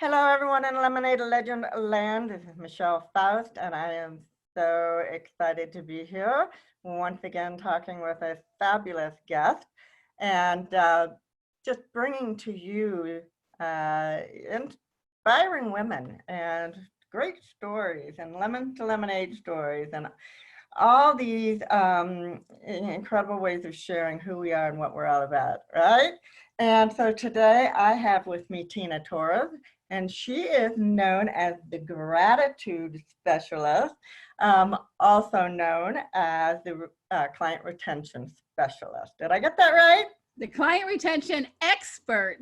Hello, everyone in Lemonade Legend Land. This is Michelle Faust, and I am so excited to be here once again talking with a fabulous guest and just bringing to you inspiring women and great stories and lemon to lemonade stories and all these incredible ways of sharing who we are and what we're all about, right? And so today I have with me Tina Torres, and she is known as the Gratitude Specialist, also known as the Client Retention Specialist. Did I get that right? The Client Retention Expert.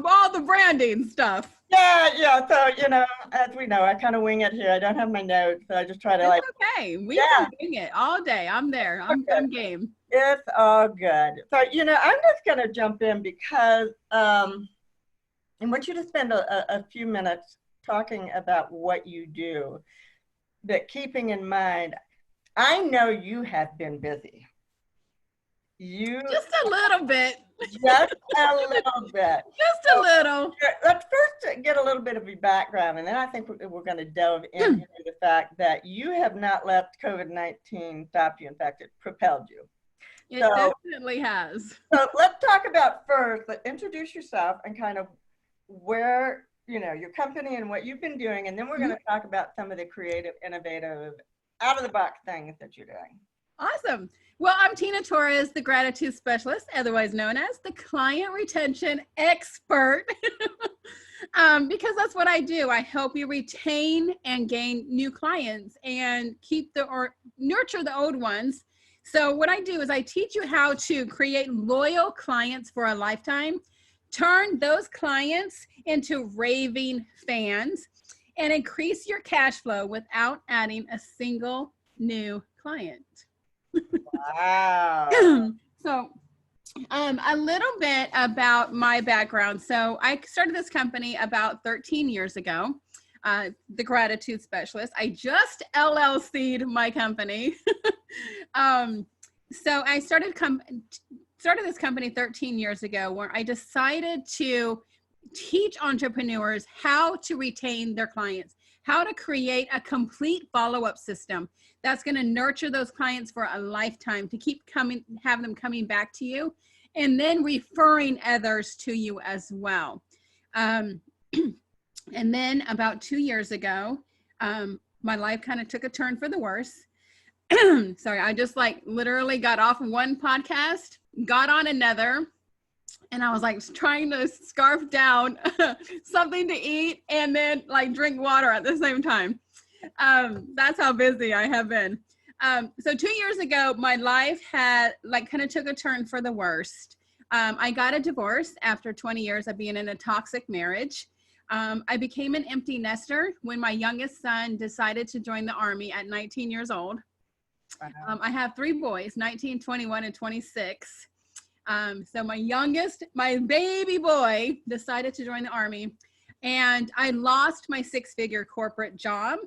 All the branding stuff. Yeah. So, as we know, I kind of wing it here. I don't have my notes, so I just try to It's okay. We can wing it all day. I'm there. I'm game. It's all good. So, I'm just going to jump in because I want you to spend a few minutes talking about what you do, but keeping in mind, I know you have been busy. Just a little bit. Just a little bit. Just a little. Let's first get a little bit of your background, and then I think we're going to delve into the fact that you have not let COVID-19 stop you. In fact, it propelled you. It definitely has. So let's talk about first, introduce yourself and kind of where, your company and what you've been doing, and then we're going to talk about some of the creative, innovative, out-of-the-box things that you're doing. Awesome. Well, I'm Tina Torres, the Gratitude Specialist, otherwise known as the Client Retention Expert, because that's what I do. I help you retain and gain new clients and nurture the old ones. So what I do is I teach you how to create loyal clients for a lifetime, turn those clients into raving fans, and increase your cash flow without adding a single new client. Wow. So a little bit about my background. So I started this company about 13 years ago, the Gratitude Specialist. I just LLC'd my company. So I started this company 13 years ago, where I decided to teach entrepreneurs how to retain their clients, how to create a complete follow-up system that's going to nurture those clients for a lifetime, to have them coming back to you, and then referring others to you as well. And then about 2 years ago, my life kind of took a turn for the worse. Sorry, I just literally got off one podcast, got on another, and I was trying to scarf down something to eat and then drink water at the same time. That's how busy I have been. So 2 years ago, my life had kind of took a turn for the worst. I got a divorce after 20 years of being in a toxic marriage. I became an empty nester when my youngest son decided to join the Army at 19 years old. I have 3 boys, 19, 21, and 26. So my baby boy decided to join the Army, and I lost my 6-figure corporate job.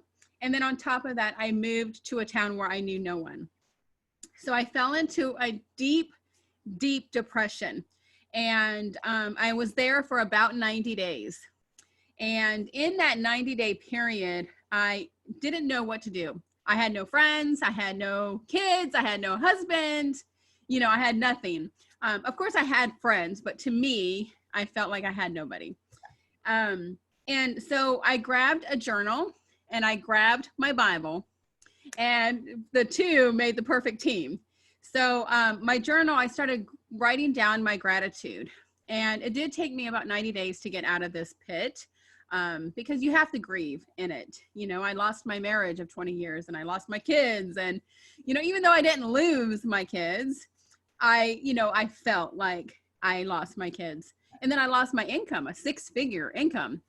And then on top of that, I moved to a town where I knew no one. So I fell into a deep, deep depression. And I was there for about 90 days. And in that 90-day period, I didn't know what to do. I had no friends. I had no kids. I had no husband. I had nothing. Of course, I had friends, but to me, I felt like I had nobody. And so I grabbed a journal and I grabbed my Bible, and the two made the perfect team. So my journal, I started writing down my gratitude, and it did take me about 90 days to get out of this pit, because you have to grieve in it. I lost my marriage of 20 years, and I lost my kids, and even though I didn't lose my kids, I felt like I lost my kids. And then I lost my income, a 6-figure income.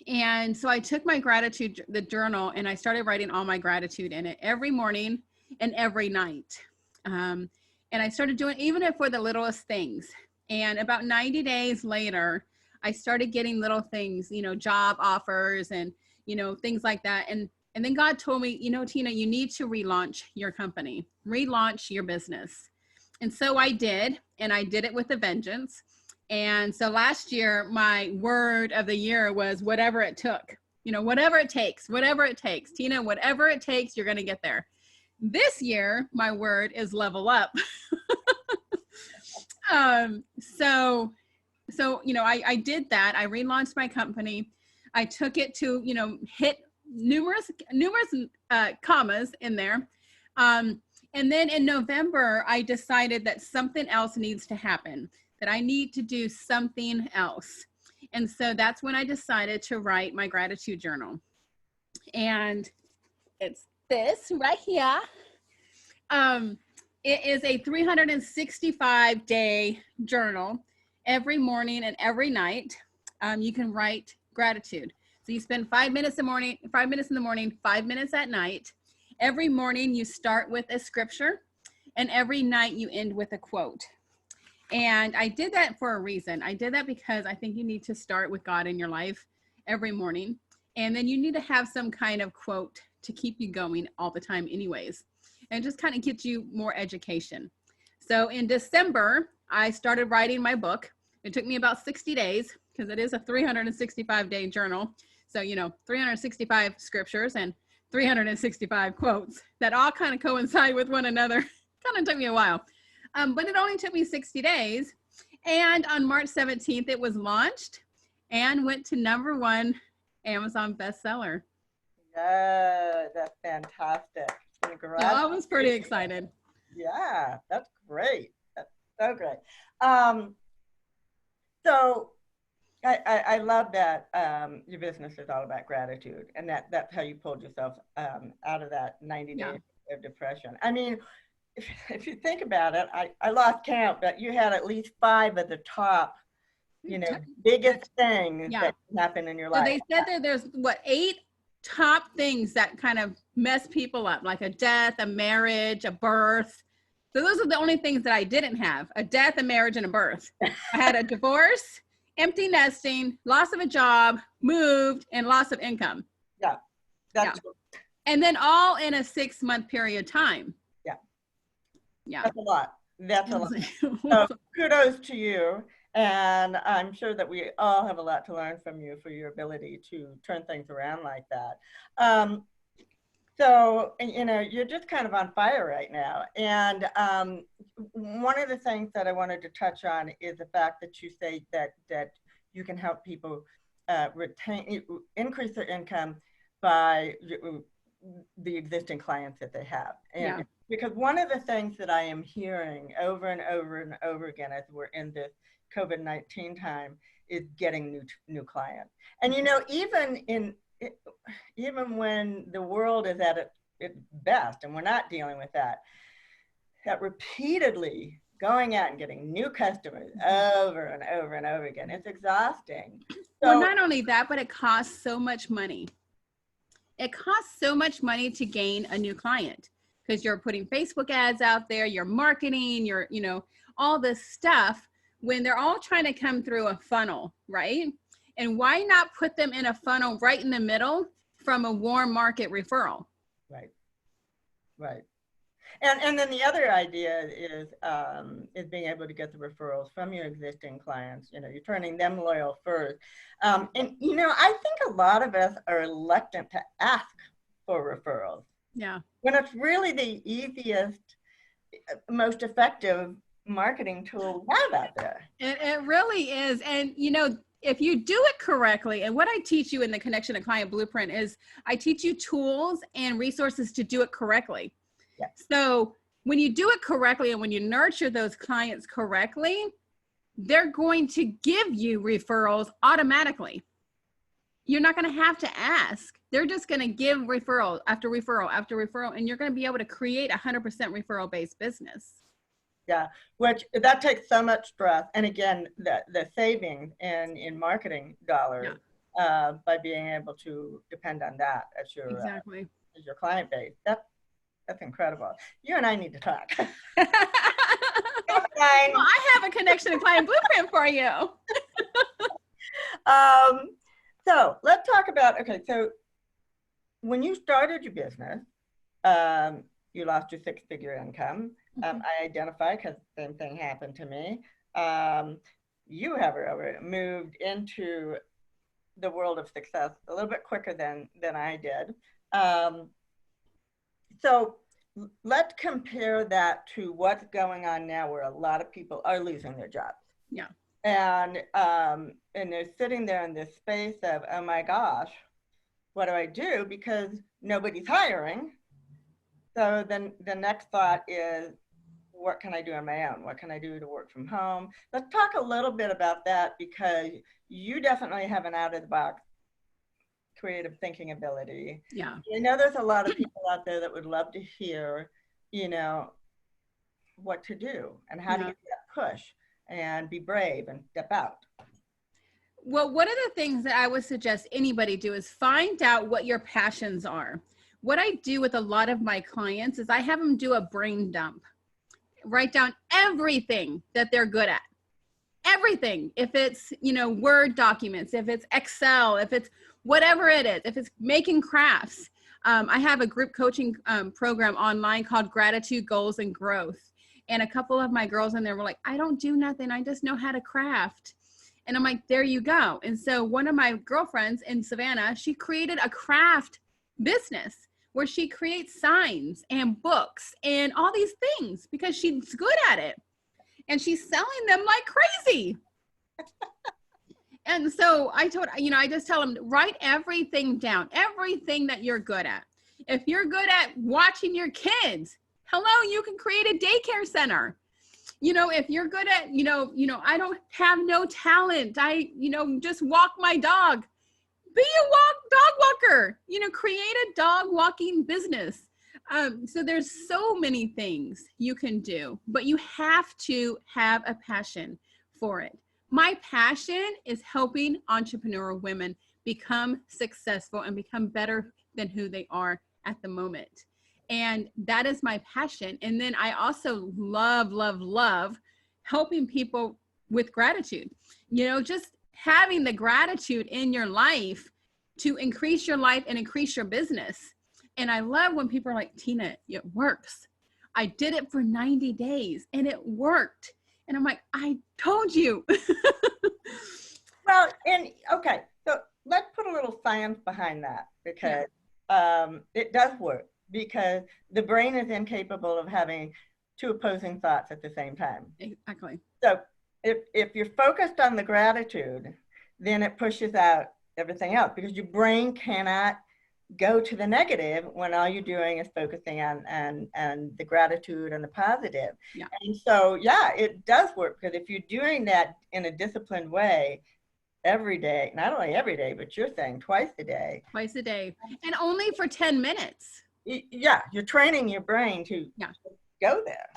And so I took my gratitude, the journal, and I started writing all my gratitude in it every morning and every night. And I started doing, even for the littlest things. And about 90 days later, I started getting little things, job offers and, things like that. And then God told me, Tina, you need to relaunch your company, relaunch your business. And so I did, and I did it with a vengeance. And so last year, my word of the year was whatever it took. Whatever it takes, whatever it takes. Tina, whatever it takes, you're going to get there. This year, my word is level up. I did that. I relaunched my company. I took it to, hit numerous commas in there. And then in November, I decided that something else needs to happen, that I need to do something else. And so that's when I decided to write my gratitude journal. And it's this right here. It is a 365-day journal. Every morning and every night, you can write gratitude. So you spend 5 minutes in the morning, 5 minutes at night. Every morning you start with a scripture, and every night you end with a quote. And I did that for a reason. I did that because I think you need to start with God in your life every morning. And then you need to have some kind of quote to keep you going all the time anyways. And just kind of get you more education. So in December, I started writing my book. It took me about 60 days because it is a 365-day journal. So, 365 scriptures and 365 quotes that all kind of coincide with one another. Kind of took me a while. But it only took me 60 days. And on March 17th, it was launched and went to #1 Amazon bestseller. Yeah, that's fantastic. So I was pretty excited. Yeah, that's great. That's so great. So I love that your business is all about gratitude, and that's how you pulled yourself out of that 90 days of depression. I mean, if you think about it, I lost count, but you had at least 5 of the top, biggest things that happen in your life. So they said that there's 8 top things that kind of mess people up, like a death, a marriage, a birth. So those are the only things that I didn't have: a death, a marriage, and a birth. I had a divorce, empty nesting, loss of a job, moved, and loss of income. Yeah. And then all in a 6-month period of time. Yeah. That's a lot. That's a lot. So kudos to you. And I'm sure that we all have a lot to learn from you for your ability to turn things around like that. So, you're just kind of on fire right now. And one of the things that I wanted to touch on is the fact that you say that you can help people increase their income by the existing clients that they have. And because one of the things that I am hearing over and over and over again as we're in this COVID-19 time is getting new clients. And even when the world is at its best and we're not dealing with that repeatedly going out and getting new customers over and over and over again, it's exhausting. Well, not only that, but it costs so much money. It costs so much money to gain a new client because you're putting Facebook ads out there, you're marketing, you're, all this stuff when they're all trying to come through a funnel, right? And why not put them in a funnel right in the middle from a warm market referral? Right. And then the other idea is being able to get the referrals from your existing clients. You're turning them loyal first. And I think a lot of us are reluctant to ask for referrals. Yeah. When it's really the easiest, most effective marketing tool we have out there. It really is. And, if you do it correctly, and what I teach you in the Connection to Client Blueprint is I teach you tools and resources to do it correctly. Yes. So when you do it correctly and when you nurture those clients correctly, they're going to give you referrals automatically. You're not going to have to ask. They're just going to give referral after referral after referral, and you're going to be able to create 100% referral-based business. Yeah, which that takes so much stress. And again, the savings in marketing dollars by being able to depend on that as your as your client base. That's incredible. You and I need to talk. Well, I have a Connection to Client Blueprint for you. So let's talk about, so when you started your business, you lost your 6-figure income. I identify because the same thing happened to me. You, however, moved into the world of success a little bit quicker than I did. So let's compare that to what's going on now, where a lot of people are losing their jobs. Yeah. And they're sitting there in this space of, oh my gosh, what do I do? Because nobody's hiring. So then the next thought is, what can I do on my own? What can I do to work from home? Let's talk a little bit about that, because you definitely have an out of the box creative thinking ability. Yeah. I know there's a lot of people out there that would love to hear, what to do and how to get that push and be brave and step out. Well, one of the things that I would suggest anybody do is find out what your passions are. What I do with a lot of my clients is I have them do a brain dump. Write down everything that they're good at. Everything. If it's, Word documents, if it's Excel, if it's whatever it is, if it's making crafts. I have a group coaching program online called Gratitude, Goals, and Growth. And a couple of my girls in there were like, I don't do nothing. I just know how to craft. And I'm like, there you go. And so one of my girlfriends in Savannah, she created a craft business where she creates signs and books and all these things because she's good at it. And she's selling them like crazy. And so I just tell them, write everything down, everything that you're good at. If you're good at watching your kids, hello, you can create a daycare center. If you're good at, I don't have no talent. I, just walk my dog. Be a dog walker, create a dog walking business. So there's so many things you can do, but you have to have a passion for it. My passion is helping entrepreneur women become successful and become better than who they are at the moment. And that is my passion. And then I also love helping people with gratitude. Just having the gratitude in your life to increase your life and increase your business. And I love when people are like, Tina, it works. I did it for 90 days and it worked. And I'm like, I told you. Well, okay, so let's put a little science behind that, because it does work, because the brain is incapable of having two opposing thoughts at the same time. Exactly. So if you're focused on the gratitude, then it pushes out everything else, because your brain cannot go to the negative when all you're doing is focusing on the gratitude and the positive. Yeah. And so, it does work, because if you're doing that in a disciplined way every day, not only every day, but you're saying twice a day, and only for 10 minutes. You're training your brain to go there.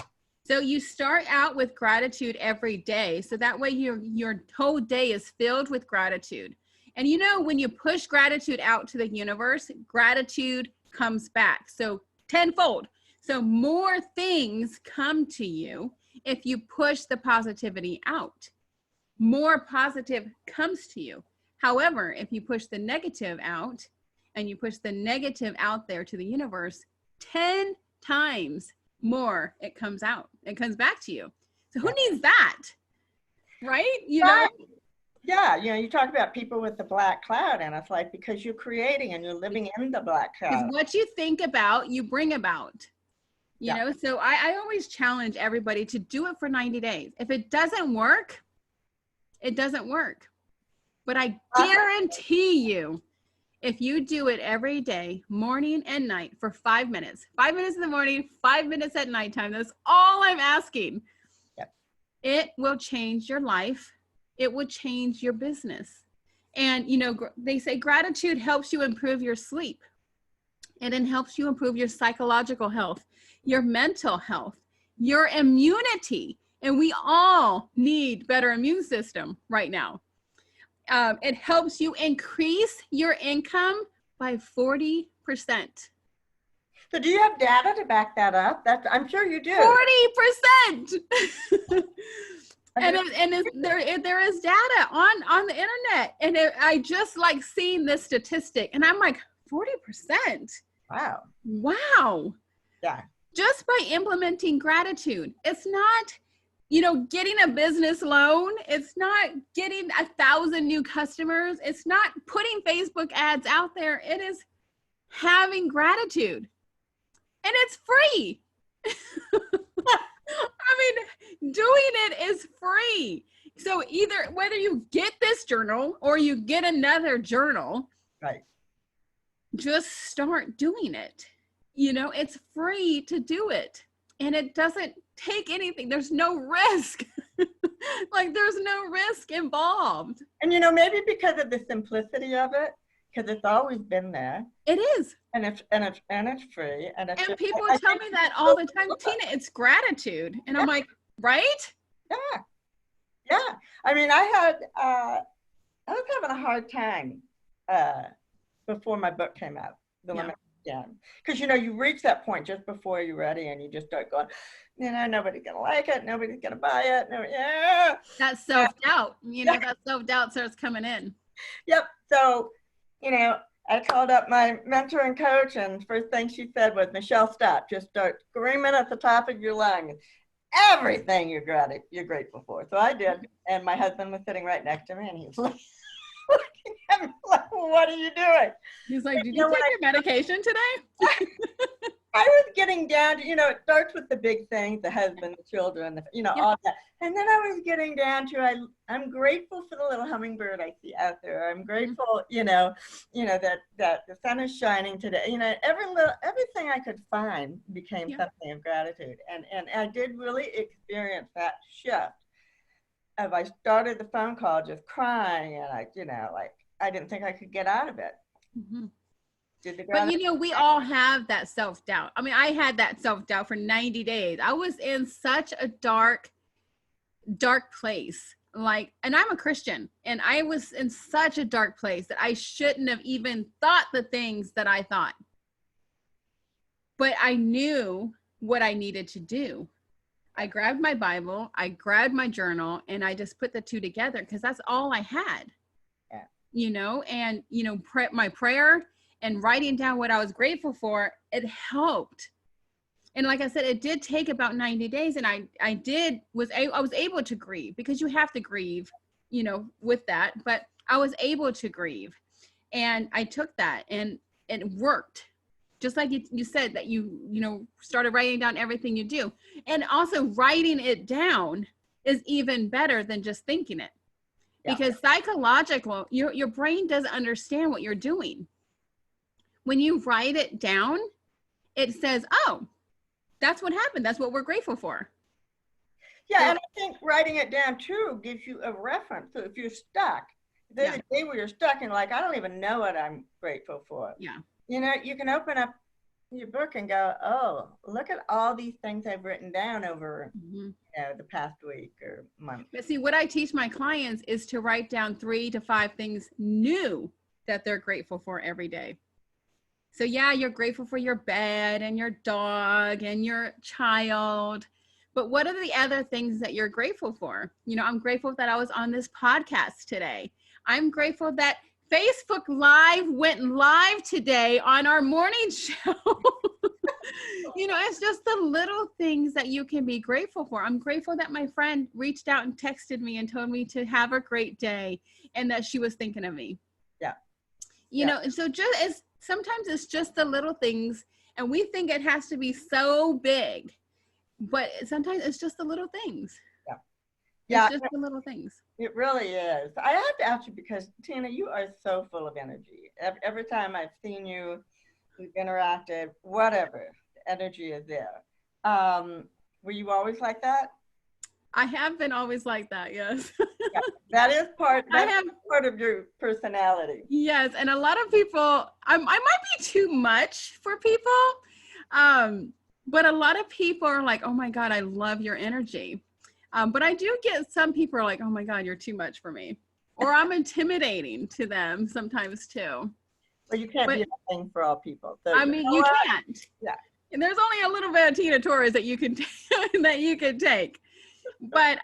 So you start out with gratitude every day. So that way your whole day is filled with gratitude. And when you push gratitude out to the universe, gratitude comes back. So tenfold. So more things come to you if you push the positivity out. More positive comes to you. However, if you push the negative out and you push the negative out there to the universe, 10 times more it comes out. It comes back to you. So who needs that? Right? Yeah, you talk about people with the black cloud, and it's like, because you're creating and you're living in the black cloud. Because what you think about, you bring about. So I always challenge everybody to do it for 90 days. If it doesn't work, it doesn't work. But I guarantee you, if you do it every day, morning and night, for 5 minutes, 5 minutes in the morning, 5 minutes at nighttime, that's all I'm asking. Yep. It will change your life. It will change your business. And, they say gratitude helps you improve your sleep. And it helps you improve your psychological health, your mental health, your immunity. And we all need better immune system right now. It helps you increase your income by 40%. So do you have data to back that up? I'm sure you do. 40%. There is data on the internet, and I just like seeing this statistic, and I'm like, 40%. Wow. Wow. Yeah. just by implementing gratitude. It's not, you know, getting a business loan. It's not getting 1,000 new customers. It's not putting Facebook ads out there. It is having gratitude. And it's free. I mean, doing it is free. So either whether you get this journal or you get another journal, Right. just start doing it. You know, it's free to do it. And it doesn't take anything. There's no risk. Like there's no risk involved. And, you know, maybe because of the simplicity of it, because it's always been there. It is. And it's free. And People tell me that all the time, Tina, it's gratitude. And I'm like, right? Yeah. Yeah. I mean, I was having a hard time before my book came out, The Limit Again. Because, you know, you reach that point just before you're ready and you just start going, you know, nobody's going to like it. Nobody's going to buy it. No, yeah. That self-doubt, you know, that self-doubt starts coming in. Yep. So, you know, I called up my mentor and coach, and first thing she said was, Michelle, stop. Just start screaming at the top of your lungs everything you're grateful for. So I did, and my husband was sitting right next to me, and he was like, looking at me like, what are you doing? He's like, did you take your medication today? I was getting down to, you know, it starts with the big things, the husband, the children, you know, all that. And then I was getting down to, I'm grateful for the little hummingbird I see out there. I'm grateful, you know, that the sun is shining today. You know, everything I could find became something of gratitude. And I did really experience that shift. As I started the phone call just crying, and I, you know, like, I didn't think I could get out of it. Mm-hmm. But you know, we all have that self-doubt. I mean, I had that self-doubt for 90 days. I was in such a dark place. Like, and I'm a Christian, and I was in such a dark place that I shouldn't have even thought the things that I thought. But I knew what I needed to do. I grabbed my Bible, I grabbed my journal, and I just put the two together because that's all I had. Yeah. You know, and, you know, my prayer and writing down what I was grateful for, it helped. And like I said, it did take about 90 days. And I was able to grieve, because you have to grieve, you know, with that. But I was able to grieve. And I took that, and it worked. Just like you said, that you know, started writing down everything you do. And also writing it down is even better than just thinking it. Yeah. Because psychological, your brain doesn't understand what you're doing. When you write it down, it says, oh, that's what happened. That's what we're grateful for. Yeah, and I think writing it down too gives you a reference. So if you're stuck, there's a day where you're stuck and like, I don't even know what I'm grateful for. Yeah. You know, you can open up your book and go, oh, look at all these things I've written down over you know, the past week or month. But see, what I teach my clients is to write down 3 to 5 things new that they're grateful for every day. So yeah, you're grateful for your bed and your dog and your child, but what are the other things that you're grateful for? You know, I'm grateful that I was on this podcast today. I'm grateful that Facebook Live went live today on our morning show. You know, it's just the little things that you can be grateful for. I'm grateful that my friend reached out and texted me and told me to have a great day and that she was thinking of me. Yeah. You know, and so sometimes it's just the little things, and we think it has to be so big, but sometimes it's just the little things. Yeah. Yeah. It's just the little things. It really is. I have to ask you, because Tina, you are so full of energy. Every time I've seen you, we've interacted, whatever, the energy is there. Were you always like that? I have been always like that, yes. Yeah, that is part of your personality. Yes, and a lot of people, I might be too much for people, but a lot of people are like, oh my God, I love your energy. But I do get some people are like, oh my God, you're too much for me. Or I'm intimidating to them sometimes too. Well, you can't be a thing for all people. So I mean, you can't. Yeah. And there's only a little bit of Tina Torres that you can take. But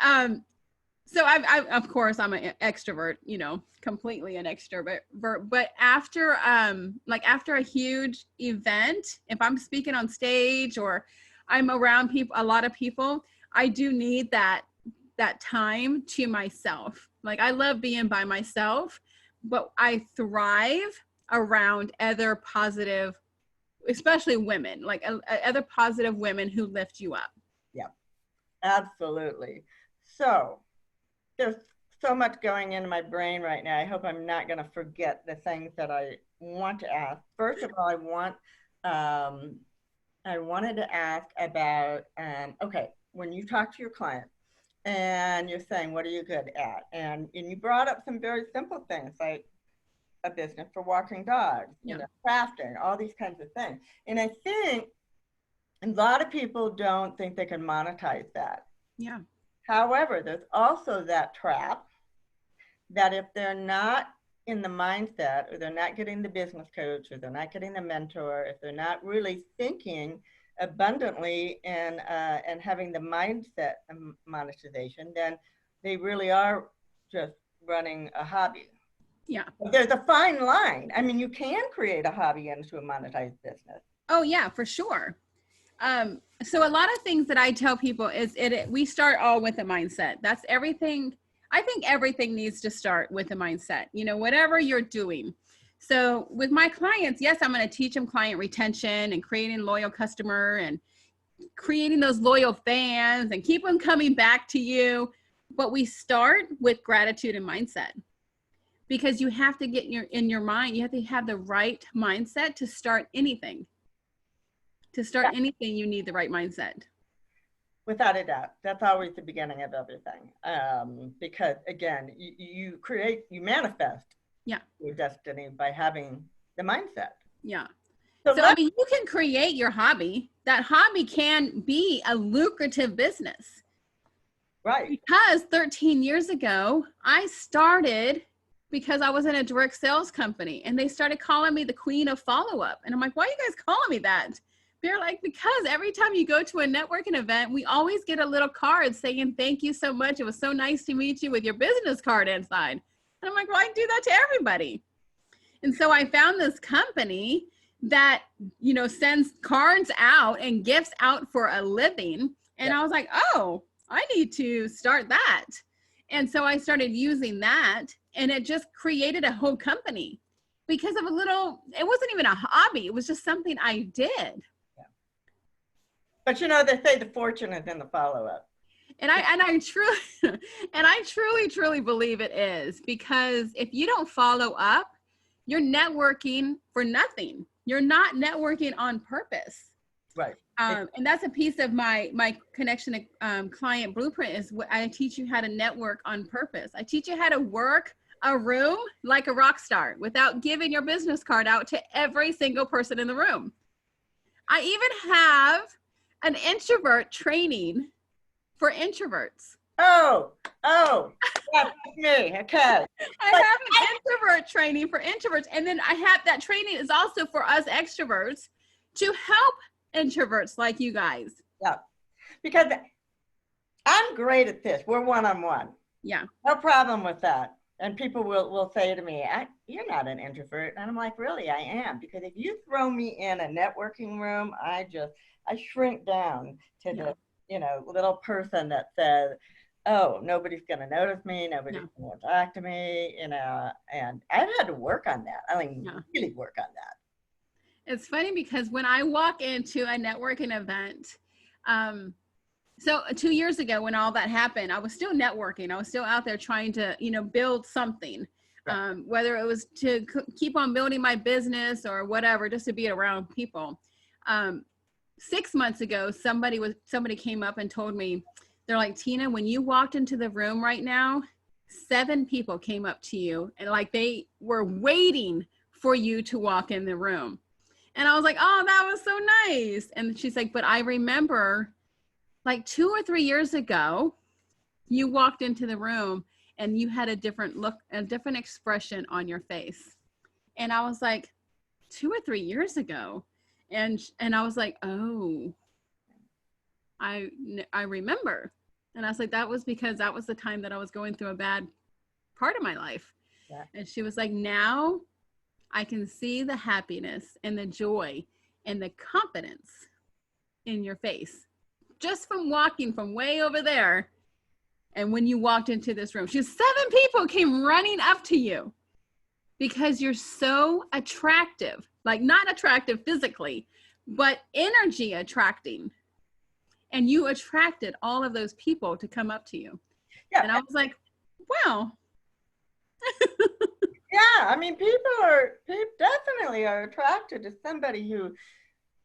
so I of course I'm an extrovert, you know, completely an extrovert. But after a huge event, if I'm speaking on stage or I'm around people, a lot of people, I do need that time to myself. Like I love being by myself, but I thrive around other positive, especially women, like other positive women who lift you up. Yeah, absolutely. So there's so much going into my brain right now. I hope I'm not going to forget the things that I want to ask. First of all, I wanted to ask about, okay, when you talk to your client and you're saying, what are you good at? And you brought up some very simple things like a business for walking dogs, you know, crafting, all these kinds of things. And I think a lot of people don't think they can monetize that. Yeah. However, there's also that trap that if they're not in the mindset, or they're not getting the business coach, or they're not getting the mentor, if they're not really thinking abundantly and having the mindset of monetization, then they really are just running a hobby. Yeah. There's a fine line. I mean, you can create a hobby into a monetized business. Oh yeah, for sure. So a lot of things that I tell people is we start all with a mindset. That's everything. I think everything needs to start with a mindset, you know, whatever you're doing. So with my clients, yes, I'm going to teach them client retention and creating loyal customer and creating those loyal fans and keep them coming back to you. But we start with gratitude and mindset, because you have to get in your mind, you have to have the right mindset to start anything. To start anything, you need the right mindset. Without a doubt. That's always the beginning of everything. Because again, you manifest your destiny by having the mindset. Yeah. So I mean, you can create your hobby. That hobby can be a lucrative business. Right. Because 13 years ago, I started because I was in a direct sales company and they started calling me the queen of follow-up. And I'm like, why are you guys calling me that? They're like, because every time you go to a networking event, we always get a little card saying, thank you so much. It was so nice to meet you, with your business card inside. And I'm like, well, I do that to everybody. And so I found this company that, you know, sends cards out and gifts out for a living. And I was like, oh, I need to start that. And so I started using that, and it just created a whole company because of it wasn't even a hobby. It was just something I did. But you know, they say the fortune is in the follow-up. And I truly believe it is, because if you don't follow up, you're networking for nothing. You're not networking on purpose. Right. And that's a piece of my connection to client blueprint is what I teach you how to network on purpose. I teach you how to work a room like a rock star without giving your business card out to every single person in the room. I even have an introvert training for introverts. Oh, that's me. Okay. I have an introvert training for introverts. And then I have that training is also for us extroverts to help introverts like you guys. Yeah. Because I'm great at this. We're one-on-one. Yeah. No problem with that. And people will say to me, you're not an introvert. And I'm like, really, I am. Because if you throw me in a networking room, I shrink down to the, you know, little person that says, oh, nobody's going to notice me. Nobody's going to talk to me, you know, and I've had to work on that. I mean, really work on that. It's funny because when I walk into a networking event, so 2 years ago when all that happened, I was still networking. I was still out there trying to, you know, build something, whether it was to keep on building my business or whatever, just to be around people. 6 months ago, somebody came up and told me, they're like, Tina, when you walked into the room right now, 7 people came up to you and like they were waiting for you to walk in the room. And I was like, oh, that was so nice. And she's like, but I remember like 2 or 3 years ago, you walked into the room and you had a different look, a different expression on your face. And I was like, 2 or 3 years ago. And I was like, oh, I remember. And I was like, that was because that was the time that I was going through a bad part of my life. Yeah. And she was like, now I can see the happiness and the joy and the confidence in your face just from walking from way over there. And when you walked into this room, 7 people came running up to you because you're so attractive, like not attractive physically, but energy attracting. And you attracted all of those people to come up to you. Yeah. And I was like, wow. Yeah, I mean, people definitely are attracted to somebody who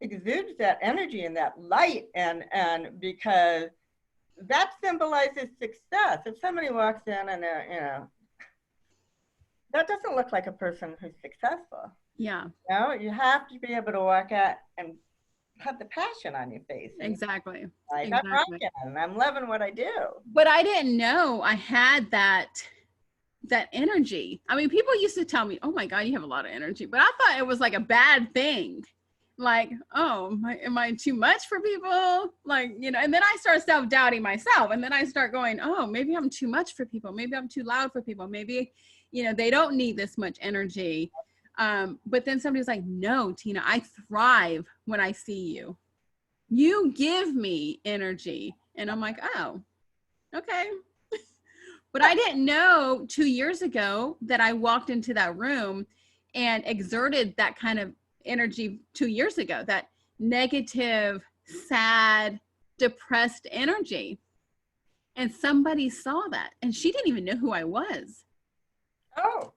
exudes that energy and that light, and because that symbolizes success. If somebody walks in and they're, that doesn't look like a person who's successful. Yeah. You have to be able to walk out and have the passion on your face. Exactly. Like, exactly. I'm rocking and I'm loving what I do. But I didn't know I had that energy. I mean, people used to tell me, oh my God, you have a lot of energy. But I thought it was like a bad thing. Like, oh, am I too much for people? Like, and then I start self-doubting myself. And then I start going, oh, maybe I'm too much for people. Maybe I'm too loud for people. Maybe, they don't need this much energy. But then somebody's like, no, Tina, I thrive when I see you. You give me energy. And I'm like, oh, okay. But I didn't know 2 years ago that I walked into that room and exerted that kind of energy 2 years ago, that negative, sad, depressed energy. And somebody saw that, and she didn't even know who I was. Oh,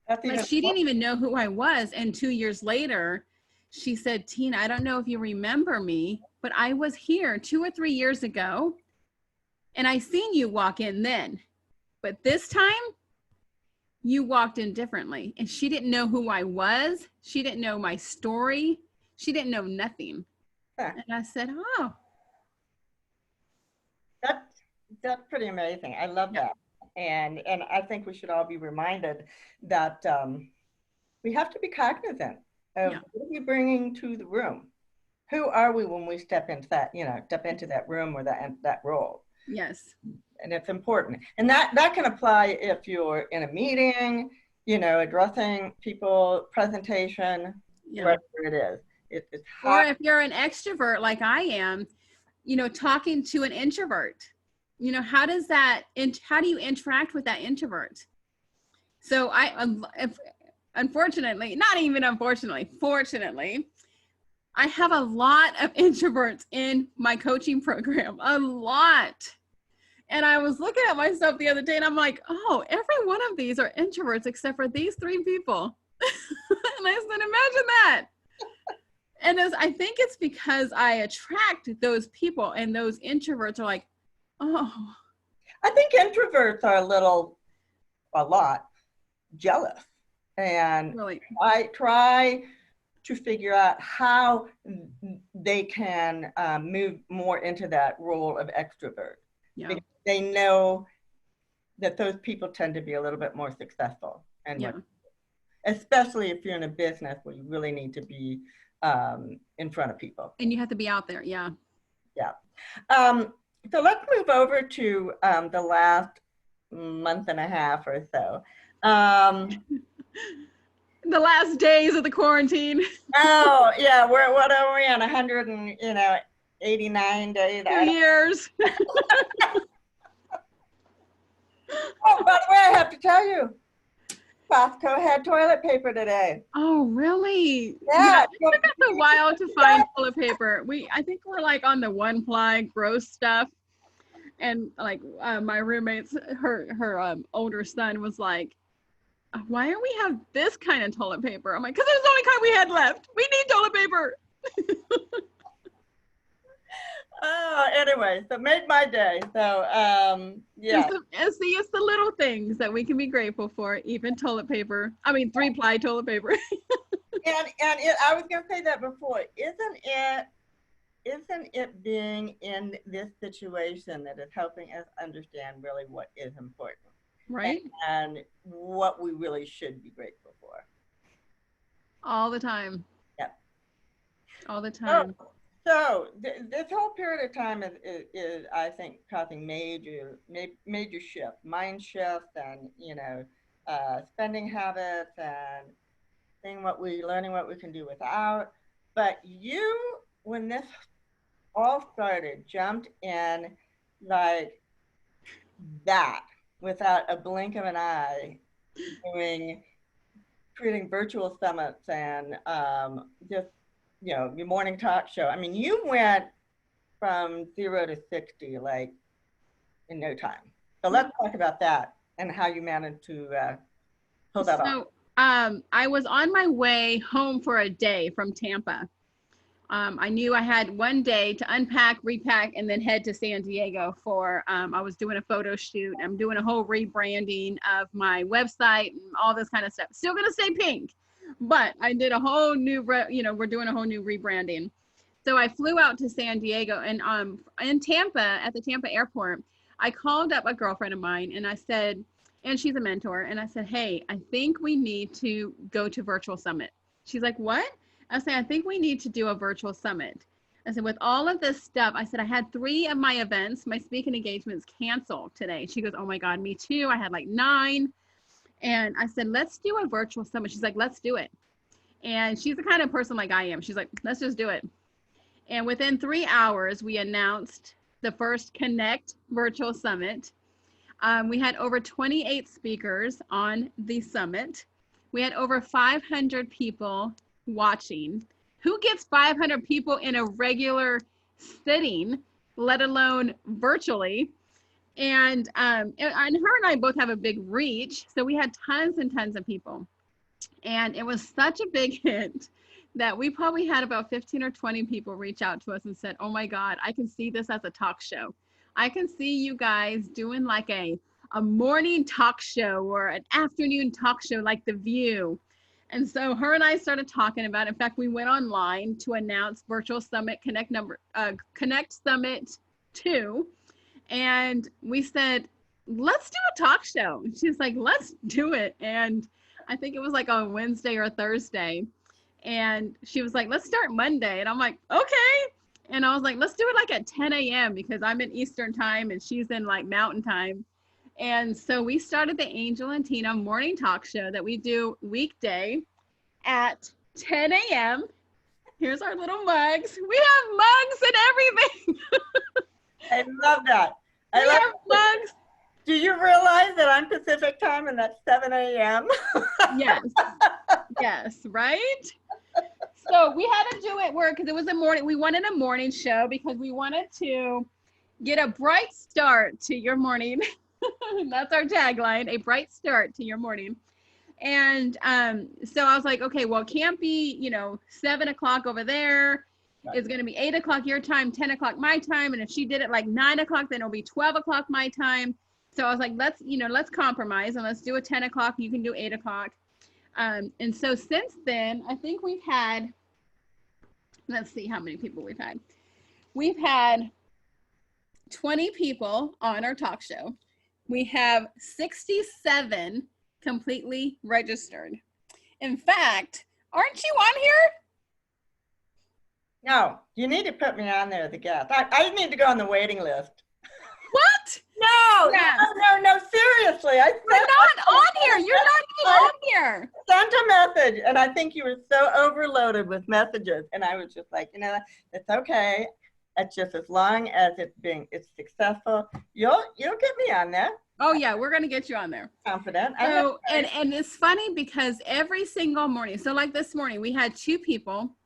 like she didn't even know who I was. And 2 years later, she said, Tina, I don't know if you remember me, but I was here 2 or 3 years ago, and I seen you walk in then. But this time, you walked in differently. And she didn't know who I was. She didn't know my story. She didn't know nothing. Huh. And I said, oh. That's pretty amazing. I love that. And I think we should all be reminded that we have to be cognizant of what are we bringing to the room? Who are we when we step into that room or that role? Yes. And it's important. And that can apply if you're in a meeting, addressing people, presentation, whatever it is. It's or if you're an extrovert like I am, talking to an introvert, how do you interact with that introvert? So fortunately, I have a lot of introverts in my coaching program, a lot. And I was looking at myself the other day and I'm like, oh, every one of these are introverts except for these 3 people. And I said, imagine that. And I think it's because I attract those people, and those introverts are like, oh. I think introverts are a lot jealous. And really? I try to figure out how they can move more into that role of extrovert. Yeah. Because they know that those people tend to be a little bit more successful. And especially if you're in a business where you really need to be in front of people. And you have to be out there, yeah. Yeah. So let's move over to the last month and a half or so. The last days of the quarantine. Oh, yeah. What are we on? 189 days? 2 years. Oh, by the way, I have to tell you, Costco had toilet paper today. Oh, really? Yeah. It took us a while to find toilet paper. I think we're like on the 1-ply gross stuff. And like my roommate's, her older son was like, why don't we have this kind of toilet paper? I'm like, because it's the only kind we had left. We need toilet paper. Oh, anyway, so it made my day. So, yeah. It's the little things that we can be grateful for, even toilet paper. I mean, 3-ply toilet paper. and I was going to say that before. Isn't it being in this situation that is helping us understand really what is important? Right. And what we really should be grateful for. All the time. Yep. All the time. So this whole period of time is I think, causing major shift, mind shift, and spending habits, and learning what we can do without. But when this all started, jumped in like that without a blink of an eye, doing creating virtual summits and just your morning talk show. I mean, you went from 0 to 60 like in no time. So let's talk about that and how you managed to pull that off. So I was on my way home for a day from Tampa. I knew I had one day to unpack, repack, and then head to San Diego for, I was doing a photo shoot. I'm doing a whole rebranding of my website and all this kind of stuff. Still going to stay pink, but I did a whole new, we're doing a whole new rebranding. So I flew out to San Diego, and in Tampa, at the Tampa airport, I called up a girlfriend of mine and I said, and she's a mentor, and I said, hey, I think we need to go to virtual summit. She's like, what? I said, I think we need to do a virtual summit. I said, with all of this stuff, I said, I had 3 of my events, my speaking engagements canceled today. She goes, oh my God, me too. I had like 9. And I said, let's do a virtual summit. She's like, let's do it. And she's the kind of person like I am. She's like, let's just do it. And within 3 hours, we announced the first Connect virtual summit. We had over 28 speakers on the summit. We had over 500 people watching. Who gets 500 people in a regular sitting, let alone virtually? And her and I both have a big reach, so we had tons and tons of people. And it was such a big hit that we probably had about 15 or 20 people reach out to us and said, oh my God, I can see this as a talk show. I can see you guys doing like a morning talk show or an afternoon talk show like The View. And so her and I started talking about it. In fact, we went online to announce Virtual Summit Connect Summit 2. And we said, let's do a talk show. She's like, let's do it. And I think it was like on Wednesday or Thursday. And she was like, let's start Monday. And I'm like, okay. And I was like, let's do it like at 10 a.m. because I'm in Eastern time and she's in like Mountain time. And so we started the Angel and Tina morning talk show that we do weekday at 10 a.m. Here's our little mugs. We have mugs and everything. I love that. We have mugs. Do you realize that I'm Pacific time and that's 7 a.m.? Yes. Yes, right? So we had to do it because it was a morning. We wanted a morning show because we wanted to get a bright start to your morning. That's our tagline, a bright start to your morning. And so I was like, okay, well, it can't be, 7 o'clock over there. Right. It's going to be 8 o'clock your time, 10 o'clock my time. And if she did it like 9 o'clock, then it'll be 12 o'clock my time. So I was like, let's compromise and let's do a 10 o'clock. You can do 8 o'clock. And so since then, I think we've had, let's see how many people we've had. We've had 20 people on our talk show. We have 67 completely registered. In fact, aren't you on here? No, you need to put me on there as a guest. I need to go on the waiting list. What? No, yes. No, seriously. You're not on here. You're not even on here. Sent a message, and I think you were so overloaded with messages, and I was just like, it's okay. It's just as long as it's successful, you'll get me on there. Oh yeah, we're gonna get you on there. Confident. So and it's funny because every single morning, so like this morning, we had 2 people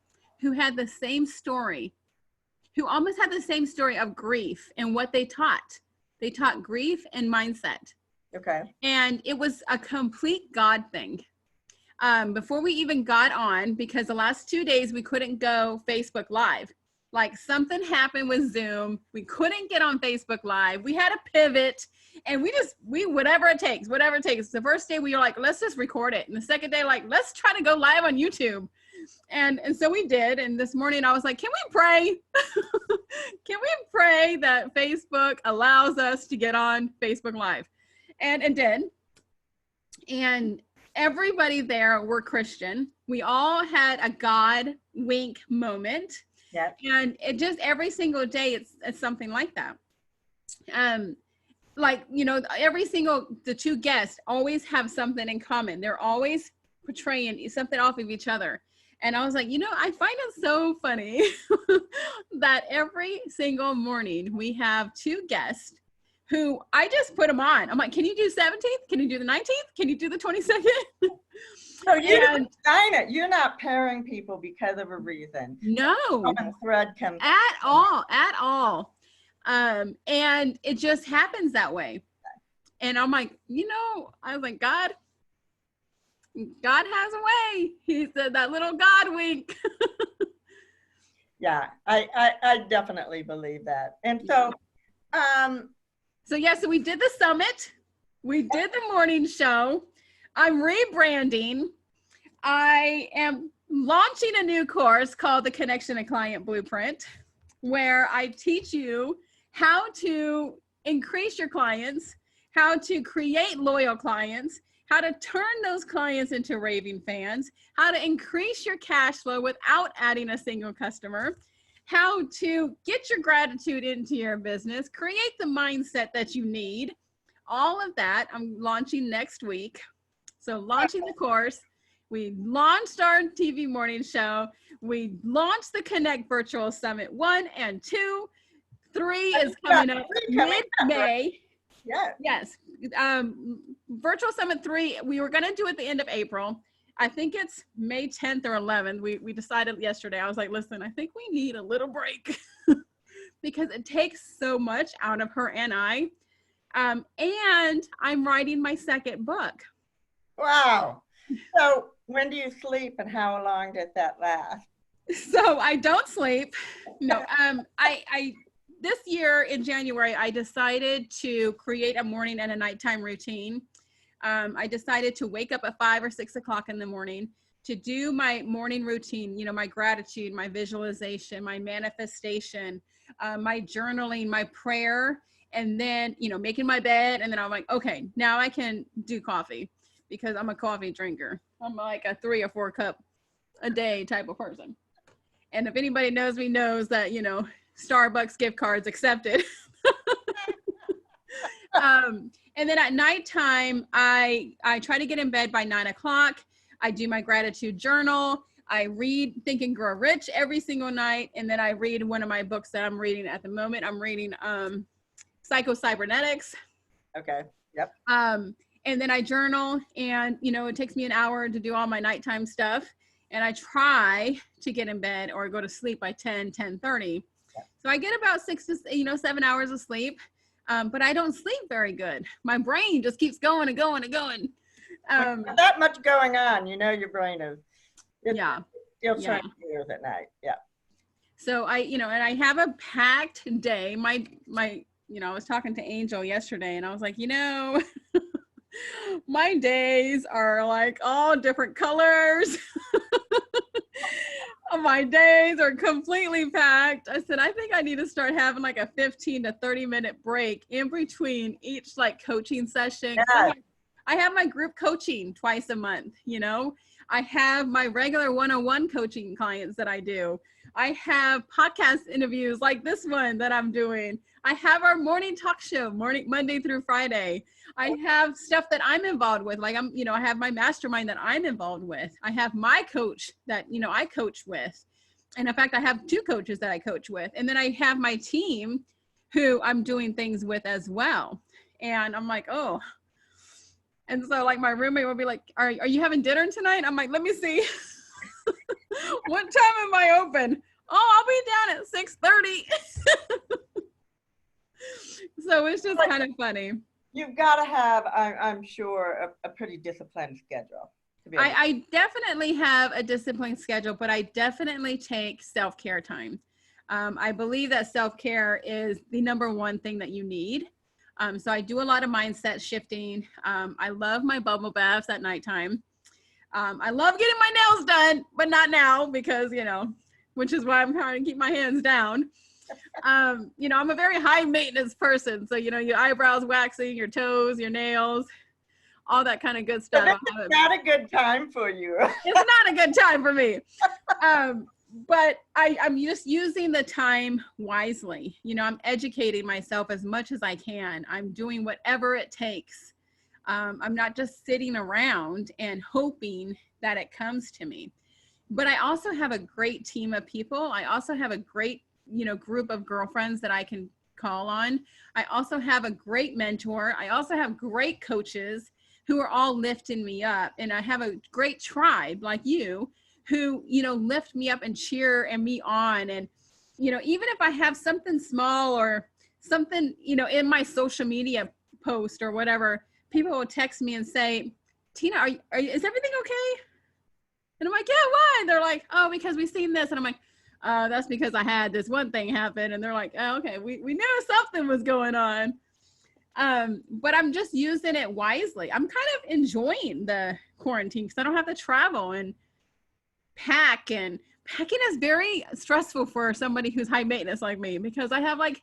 who had the same story, who almost had the same story of grief and what they taught. They taught grief and mindset. Okay. And it was a complete God thing. Before we even got on, because the last 2 days we couldn't go Facebook Live. Like something happened with Zoom. We couldn't get on Facebook Live. We had to pivot and we whatever it takes. The first day we were like, let's just record it. And the second day, like, let's try to go live on YouTube. And so we did. And this morning I was like, can we pray? Can we pray that Facebook allows us to get on Facebook Live? And it did. And everybody there were Christian. We all had a God wink moment. Yeah. And it just every single day it's something like that. The 2 guests always have something in common. They're always portraying something off of each other. And I was like, I find it so funny that every single morning we have two guests who I just put them on. I'm like, can you do 17th? Can you do the 19th? Can you do the 22nd? So you don't sign it. You're not pairing people because of a reason. No, Common thread comes at all. And it just happens that way. And I'm like, I was like, God has a way. He said that little God wink. Yeah, I definitely believe that. And so, so we did the summit. We did the morning show. I'm rebranding. I am launching a new course called the Connection and Client Blueprint, where I teach you how to increase your clients, how to create loyal clients, how to turn those clients into raving fans, how to increase your cash flow without adding a single customer, how to get your gratitude into your business, create the mindset that you need. All of that I'm launching next week. So launching the course, we launched our TV morning show, we launched the Connect Virtual Summit 1 and 2. 3 is coming up mid-May. Yes. Virtual Summit 3, we were going to do at the end of April. I think it's May 10th or 11th. We decided yesterday. I was like, listen, I think we need a little break because it takes so much out of her and I. And I'm writing my second book. Wow. So when do you sleep and how long does that last? So I don't sleep. No, I this year in January, I decided to create a morning and a nighttime routine. I decided to wake up at 5 or 6 o'clock in the morning to do my morning routine, my gratitude, my visualization, my manifestation, my journaling, my prayer, and then, making my bed. And then I'm like, okay, now I can do coffee because I'm a coffee drinker. I'm like a 3 or 4 cup a day type of person. And if anybody knows me knows that, Starbucks gift cards accepted. And then at nighttime, I try to get in bed by 9 o'clock. I do my gratitude journal. I read Think and Grow Rich every single night. And then I read one of my books that I'm reading at the moment. I'm reading Psycho-Cybernetics. Okay. Yep. And then I journal, and, it takes me an hour to do all my nighttime stuff. And I try to get in bed or go to sleep by 10:30. So I get about 7 hours of sleep, but I don't sleep very good. My brain just keeps going and going and going. That much going on, your brain is still trying to do it at night. Yeah. So and I have a packed day. My I was talking to Angel yesterday, and I was like, my days are like all different colors. My days are completely packed. I said, I think I need to start having like a 15 to 30 minute break in between each like coaching session. Yeah. I have my group coaching twice a month. I have my regular one-on-one coaching clients that I do. I have podcast interviews like this one that I'm doing. I have our morning talk show, Monday through Friday. I have stuff that I'm involved with. Like I have my mastermind that I'm involved with. I have my coach that, I coach with. And in fact, I have 2 coaches that I coach with. And then I have my team who I'm doing things with as well. And I'm like, oh. And so like my roommate would be like, are you having dinner tonight? I'm like, let me see. What time am I open? Oh, I'll be down at 6:30. So it's just kind of funny. You've got to have, I'm sure, a pretty disciplined schedule. I definitely have a disciplined schedule, but I definitely take self-care time. I believe that self-care is the number one thing that you need. So I do a lot of mindset shifting. I love my bubble baths at nighttime. I love getting my nails done, but not now because, which is why I'm trying to keep my hands down. I'm a very high maintenance person. So, your eyebrows waxing, your toes, your nails, all that kind of good stuff. So this is not a good time for you. It's not a good time for me. But I'm just using the time wisely. I'm educating myself as much as I can. I'm doing whatever it takes. I'm not just sitting around and hoping that it comes to me. But I also have a great team of people. I also have a great, group of girlfriends that I can call on. I also have a great mentor. I also have great coaches who are all lifting me up. And I have a great tribe like you who, lift me up and cheer and me on. And, even if I have something small or something, in my social media post or whatever, people will text me and say, Tina, is everything okay? And I'm like, yeah, why? And they're like, oh, because we've seen this. And I'm like, that's because I had this one thing happen. And they're like, oh, okay, we knew something was going on. But I'm just using it wisely. I'm kind of enjoying the quarantine because I don't have to travel and pack. And packing is very stressful for somebody who's high maintenance like me, because I have like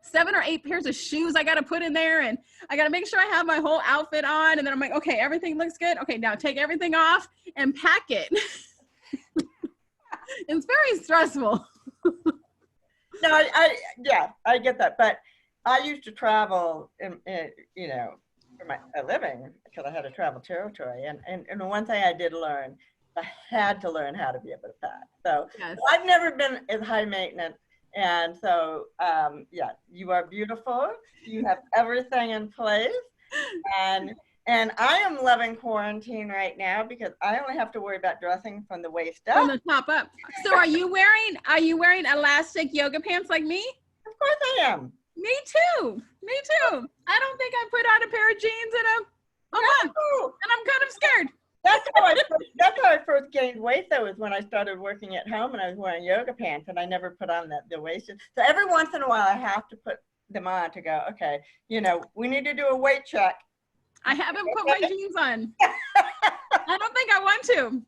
7 or 8 pairs of shoes I got to put in there, and I got to make sure I have my whole outfit on. And then I'm like, okay, everything looks good. Okay, now take everything off and pack it. It's very stressful. No, I get that. But I used to travel, for my a living because I had a travel territory. And the one thing I did learn, I had to learn how to be able to pack. So Yes. I've never been as high maintenance. And so, you are beautiful. You have everything in place. And I am loving quarantine right now because I only have to worry about dressing from the waist up. From the top up. So are you wearing elastic yoga pants like me? Of course I am. Me too. I don't think I put on a pair of jeans in a month, and I'm kind of scared. That's how I first gained weight, though, is when I started working at home and I was wearing yoga pants and I never put on the waist. So every once in a while I have to put them on to go, okay, we need to do a weight check. I haven't put my jeans on. I don't think I want to.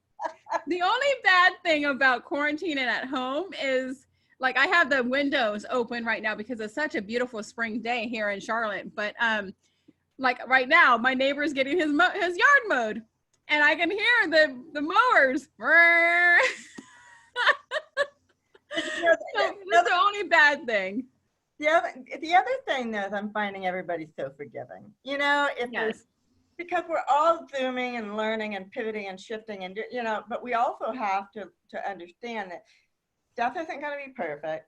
The only bad thing about quarantining at home is, like, I have the windows open right now because it's such a beautiful spring day here in Charlotte. But like right now, my neighbor's getting his yard mowed, and I can hear the mowers. So that's the only bad thing. The other thing, though, is I'm finding everybody's so forgiving. Yes. Because we're all Zooming and learning and pivoting and shifting, and but we also have to understand that stuff isn't going to be perfect.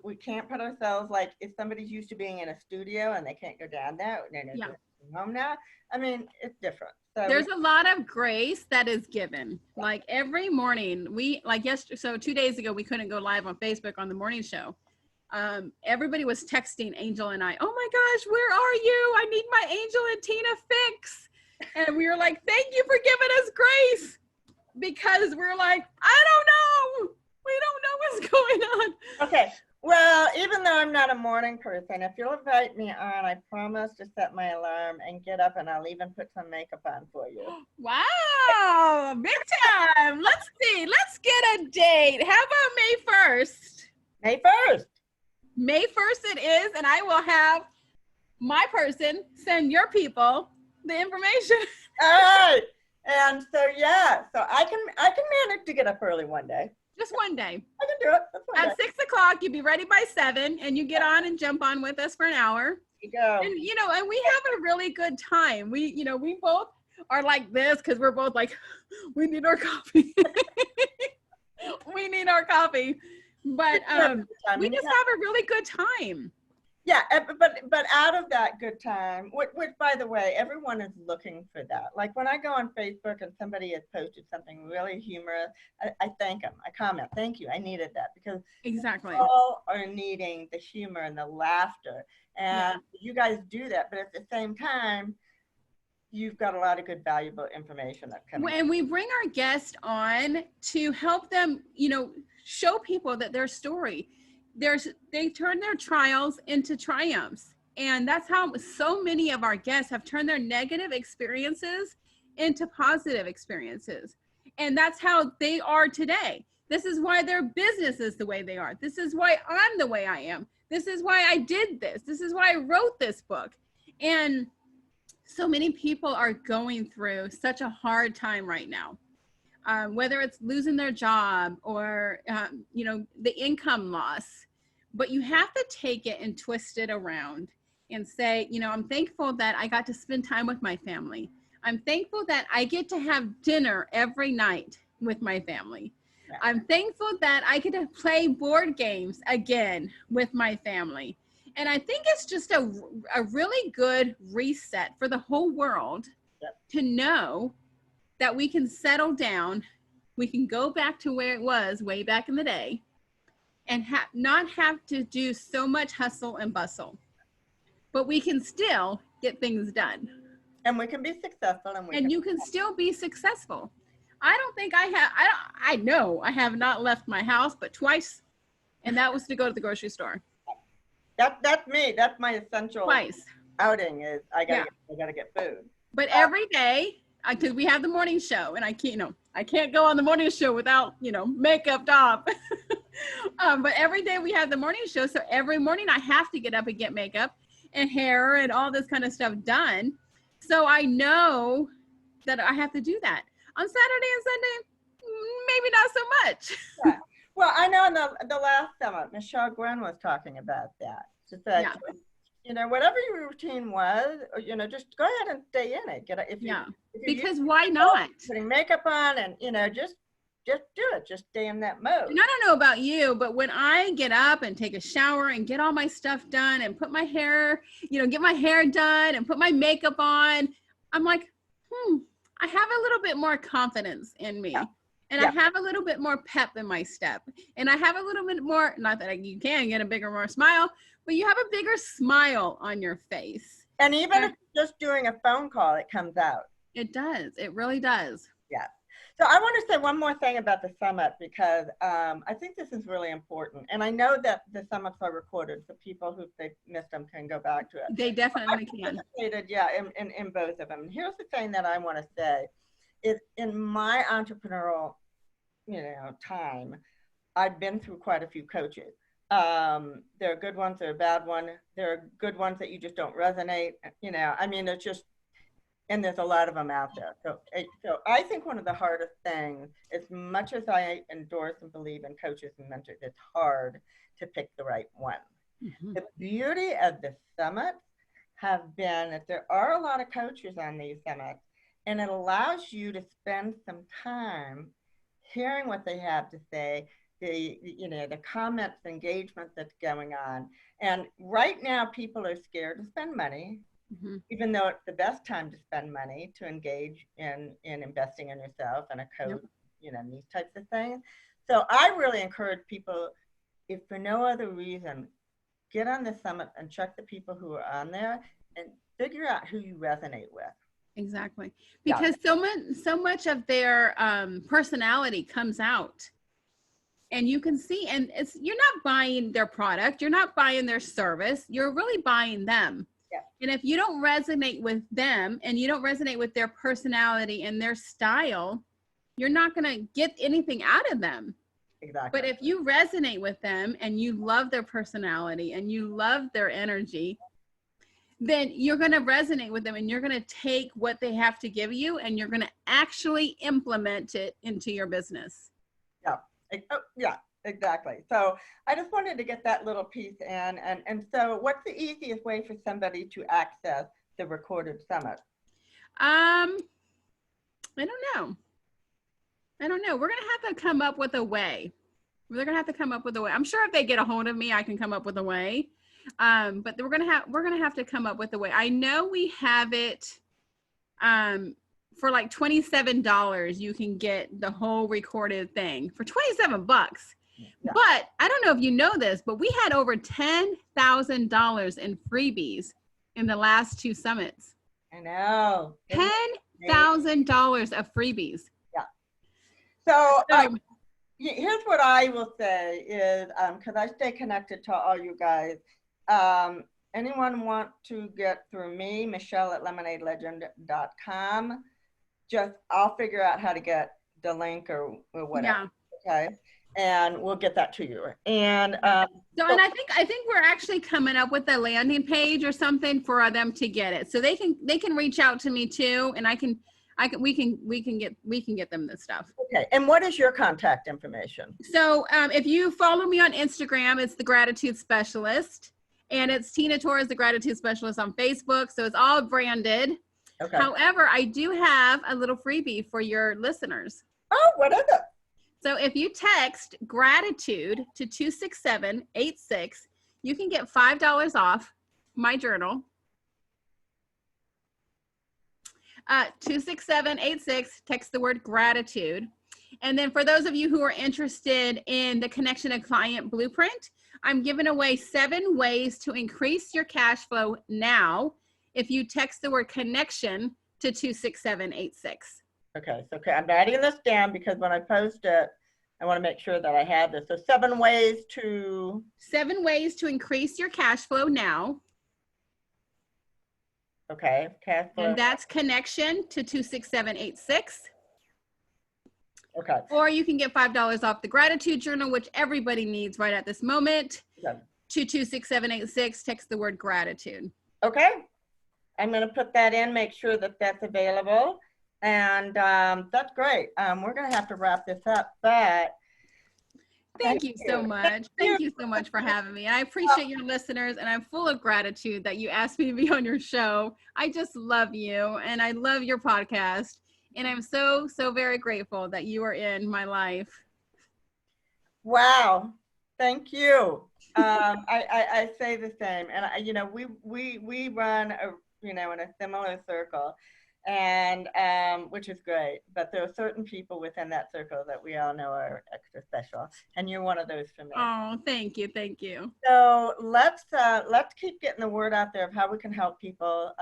We can't put ourselves, like, if somebody's used to being in a studio and they can't go down there, they're home now. I mean, it's different. So there's a lot of grace that is given. Like every morning, so 2 days ago, we couldn't go live on Facebook on the morning show. Everybody was texting Angel and I, oh my gosh, where are you? I need my Angel and Tina fix. And we were like, thank you for giving us grace, because we're like, I don't know. We don't know what's going on. Okay. Well, even though I'm not a morning person, if you'll invite me on, I promise to set my alarm and get up, and I'll even put some makeup on for you. Wow, big time. Let's see. Let's get a date. How about May 1st? May 1st. May 1st it is, and I will have my person send your people the information. All right. And so, so I can manage to get up early one day. Just one day. I can do it. That's one At 6 o'clock, you be ready by 7, and you get on and jump on with us for an hour. There you go. And and we have a really good time. We both are like this because we're both like, we need our coffee. We need our coffee. But we just have a really good time. Yeah, but out of that good time, which by the way, everyone is looking for that. Like when I go on Facebook and somebody has posted something really humorous, I thank them. I comment, thank you. I needed that, because exactly, we all are needing the humor and the laughter. And you guys do that, but at the same time, you've got a lot of good, valuable information that comes. And we bring our guests on to help them, show people that their story, they turn their trials into triumphs. And that's how so many of our guests have turned their negative experiences into positive experiences. And that's how they are today. This is why their business is the way they are. This is why I'm the way I am. This is why I did this. This is why I wrote this book. And so many people are going through such a hard time right now. Whether it's losing their job or, the income loss. But you have to take it and twist it around and say, I'm thankful that I got to spend time with my family. I'm thankful that I get to have dinner every night with my family. Yeah. I'm thankful that I get to play board games again with my family. And I think it's just a really good reset for the whole world to know that we can settle down, we can go back to where it was way back in the day, and not have to do so much hustle and bustle. But we can still get things done. And we can be successful. And you can still be successful. I don't think I know I have not left my house but twice, and that was to go to the grocery store. That's me. That's my essential Twice. outing is I gotta get food. But every day, because we have the morning show, and I can't go on the morning show without makeup off. But every day we have the morning show, so every morning I have to get up and get makeup and hair and all this kind of stuff done. So I know that I have to do that. On Saturday and Sunday, maybe not so much. Yeah. Well, I know in the last summit, Michelle Gwen was talking about that. She said, whatever your routine was, just go ahead and stay in it. Because why not? Putting makeup on and, just do it. Just stay in that mode. And I don't know about you, but when I get up and take a shower and get all my stuff done and put my hair, get my hair done and put my makeup on, I'm like, I have a little bit more confidence in me. Yeah. And I have a little bit more pep in my step. And I have a little bit more, not that you can get a bigger, more smile, but you have a bigger smile on your face. And even if you're just doing a phone call, it comes out. It does. It really does. Yeah. So I want to say one more thing about the summit because I think this is really important. And I know that the summits are recorded, so people who they missed them can go back to it. They definitely can. In both of them. And here's the thing that I want to say is in my entrepreneurial, time, I've been through quite a few coaches. There are good ones, there are bad ones. There are good ones that you just don't resonate. It's just, and there's a lot of them out there. So I think one of the hardest things, as much as I endorse and believe in coaches and mentors, it's hard to pick the right one. Mm-hmm. The beauty of the summit have been that there are a lot of coaches on these summits, and it allows you to spend some time hearing what they have to say, the comments, the engagement that's going on. And right now, people are scared to spend money. Mm-hmm. Even though it's the best time to spend money to engage in investing in yourself and a coach, these types of things. So I really encourage people, if for no other reason, get on the summit and check the people who are on there and figure out who you resonate with. Exactly. Because so much of their personality comes out. And you can see, and you're not buying their product, you're not buying their service, you're really buying them. Yeah. And if you don't resonate with them and you don't resonate with their personality and their style, you're not going to get anything out of them. Exactly. But if you resonate with them and you love their personality and you love their energy, then you're going to resonate with them and you're going to take what they have to give you and you're going to actually implement it into your business. Yeah, exactly. So I just wanted to get that little piece in. And so what's the easiest way for somebody to access the recorded summit? I don't know. We're going to have to come up with a way. I'm sure if they get a hold of me, I can come up with a way. But we're going to have to come up with a way. I know we have it, for like $27, you can get the whole recorded thing for $27. Yeah. But I don't know if you know this, but we had over $10,000 in freebies in the last 2 summits. I know. $10,000 of freebies. Yeah. So here's what I will say is, because I stay connected to all you guys. Anyone want to get through me, Michelle@lemonadelegend.com. I'll figure out how to get the link or whatever. Yeah. Okay. And we'll get that to you. And and I think we're actually coming up with a landing page or something for them to get it. So they can reach out to me too, and we can get them this stuff. Okay. And what is your contact information? So if you follow me on Instagram, it's the Gratitude Specialist, and it's Tina Torres, the Gratitude Specialist on Facebook. So it's all branded. Okay. However, I do have a little freebie for your listeners. Oh, what is it? So if you text gratitude to 26786, you can get $5 off my journal. 26786, text the word gratitude. And then for those of you who are interested in the Connection to Client Blueprint, I'm giving away 7 ways to increase your cash flow now if you text the word connection to 26786. Okay, so okay, I'm writing this down because when I post it, I want to make sure that I have this. So 7 ways to... 7 ways to increase your cash flow now. Okay, cash flow. And that's connection to 26786. Okay. Or you can get $5 off the gratitude journal, which everybody needs right at this moment. Okay. To 26786, text the word gratitude. Okay. I'm going to put that in, make sure that that's available. And that's great. We're going to have to wrap this up, but Thank you so much. Thank you so much for having me. I appreciate your listeners, and I'm full of gratitude that you asked me to be on your show. I just love you, and I love your podcast. And I'm so, so very grateful that you are in my life. Wow. Thank you. I say the same. And, you know, we run, in a similar circle, and which is great. But there are certain people within that circle that we all know are extra special. And you're one of those for me. Oh, thank you. Thank you. So let's keep getting the word out there of how we can help people,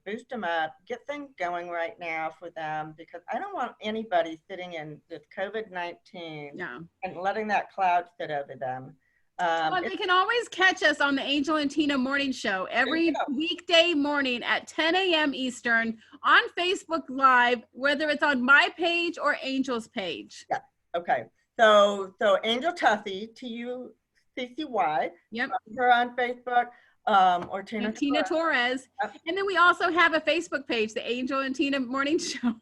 boost them up, get things going right now for them, because I don't want anybody sitting in this COVID-19 and letting that cloud sit over them. Well, they can always catch us on the Angel and Tina morning show every weekday morning at 10 a.m. Eastern on Facebook Live, whether it's on my page or Angel's page. Yeah. Okay. So Angel Tussey, Tuccy. Yep. Her on Facebook, or Tina Torres. And then we also have a Facebook page, the Angel and Tina morning show.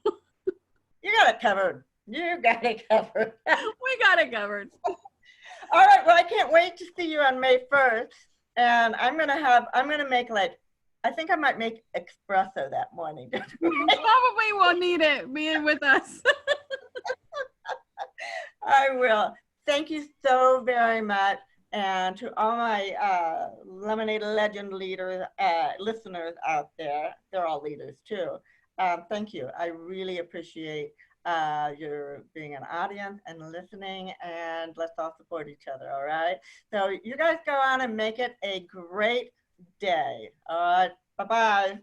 You got it covered. You got it covered. We got it covered. All right. Well, I can't wait to see you on May 1st. And I'm going to make I think I might make espresso that morning. Probably won't need it being with us. I will. Thank you so very much. And to all my Lemonade Legend listeners out there, they're all leaders too. Thank you. I really appreciate your being an audience and listening, and let's all support each other, all right? So you guys go on and make it a great day. All right, bye-bye.